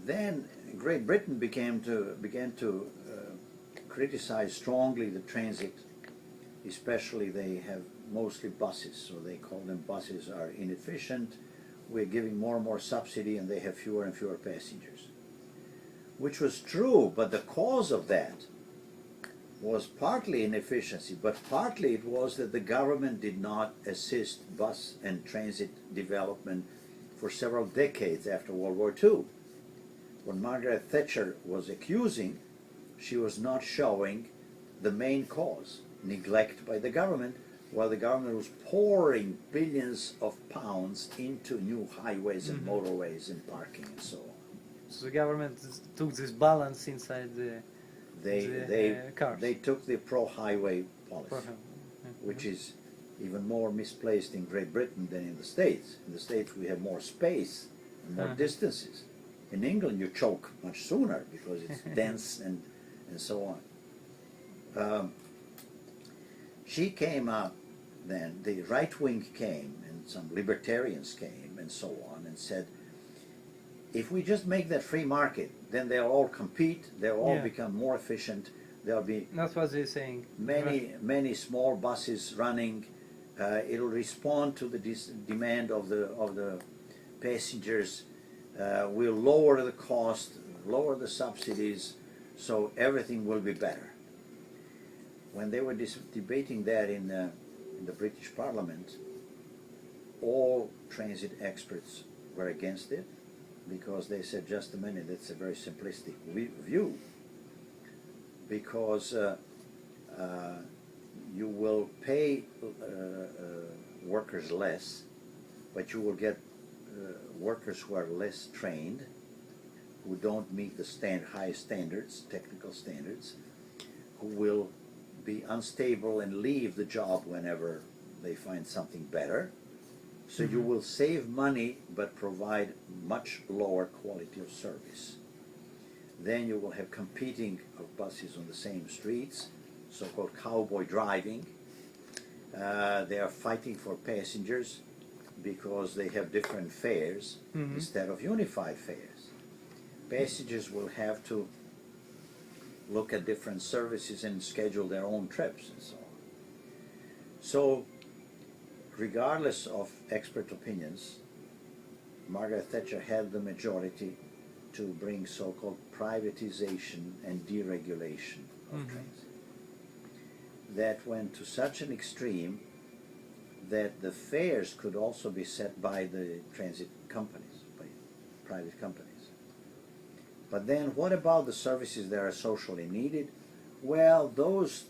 Then Great Britain began to criticize strongly the transit, especially they have mostly buses, so they call them buses are inefficient, we're giving more and more subsidy and they have fewer and fewer passengers. Which was true, but the cause of that was partly inefficiency, but partly it was that the government did not assist bus and transit development for several decades after World War II. When Margaret Thatcher was accusing, she was not showing the main cause, neglect by the government, while the government was pouring billions of pounds into new highways and motorways and parking and so on. So the government took this balance inside the cars. They took the pro-highway policy, which is even more misplaced in Great Britain than in the States. In the States we have more space and more distances. In England you choke much sooner because it's dense and so on. She came up then, the right wing came and some libertarians came and so on and said, if we just make that free market, then they'll all compete, they'll all become more efficient, there'll be that's what they're saying. many small buses running, it'll respond to the demand of the passengers, we'll lower the cost, lower the subsidies, so everything will be better. When they were debating that in the British Parliament, all transit experts were against it, because they said, just a minute, that's a very simplistic view, because you will pay workers less, but you will get workers who are less trained, who don't meet the high standards, technical standards, who will be unstable and leave the job whenever they find something better. So you will save money but provide much lower quality of service. Then you will have competing of buses on the same streets, so-called cowboy driving. They are fighting for passengers because they have different fares instead of unified fares. Passengers will have to look at different services and schedule their own trips and so on. So, regardless of expert opinions, Margaret Thatcher had the majority to bring so-called privatization and deregulation of transit. That went to such an extreme that the fares could also be set by the transit companies, by private companies. But then what about the services that are socially needed? Well, those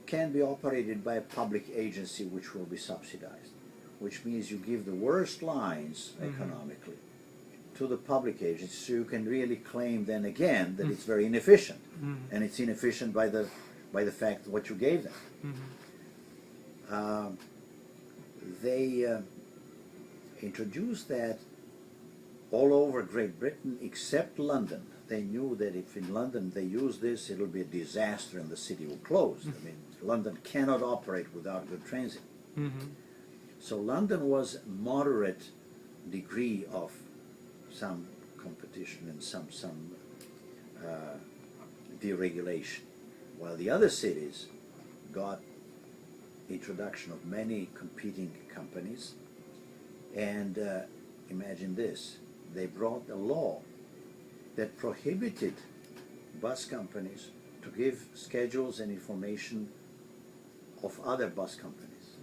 can be operated by a public agency which will be subsidized, which means you give the worst lines economically to the public agency, so you can really claim then again that it's very inefficient, and it's inefficient by the fact what you gave them. They introduced that all over Great Britain except London. They knew that if in London they use this, it'll be a disaster and the city will close. I mean, London cannot operate without good transit. So London was moderate degree of some competition and some deregulation, while the other cities got introduction of many competing companies. And imagine this, they brought a law that prohibited bus companies to give schedules and information of other bus companies.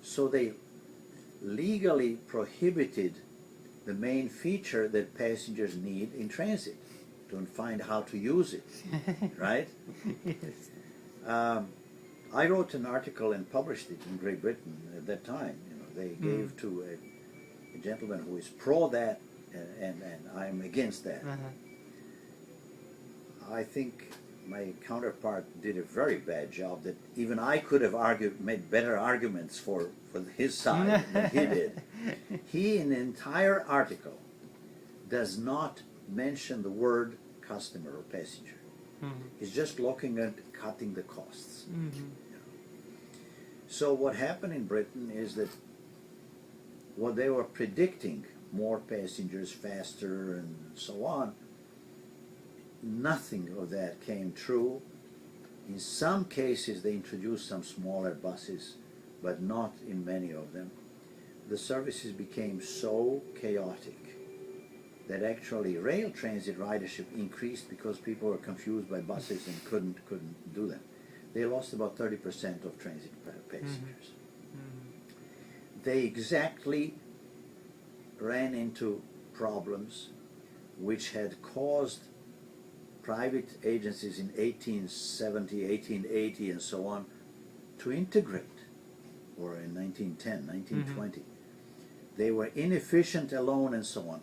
So they legally prohibited the main feature that passengers need in transit, to find how to use it, right? I wrote an article and published it in Great Britain at that time. You know, they gave to a gentleman who is pro that, and I'm against that. I think my counterpart did a very bad job, that even I could have made better arguments for his side than he did. He, in the entire article, does not mention the word customer or passenger. He's just looking at cutting the costs. You know. So what happened in Britain is that what they were predicting more passengers faster and so on. Nothing of that came true. In some cases they introduced some smaller buses, but not in many of them. The services became so chaotic that actually rail transit ridership increased because people were confused by buses and couldn't do them. They lost about 30% of transit passengers. They exactly ran into problems which had caused private agencies in 1870, 1880 and so on to integrate, or in 1910, 1920. They were inefficient alone and so on.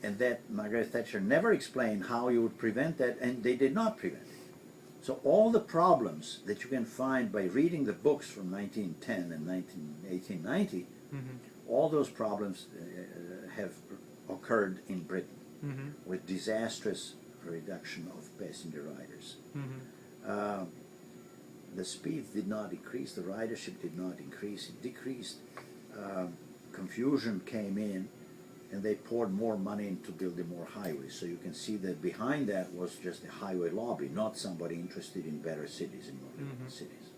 And that Margaret Thatcher never explained how you would prevent that, and they did not prevent it. So all the problems that you can find by reading the books from 1910 and 1890, all those problems have occurred in Britain with disastrous reduction of passenger riders. The speed did not increase, the ridership did not increase, it decreased. Confusion came in, and they poured more money into building more highways. So you can see that behind that was just a highway lobby, not somebody interested in better cities and more cities.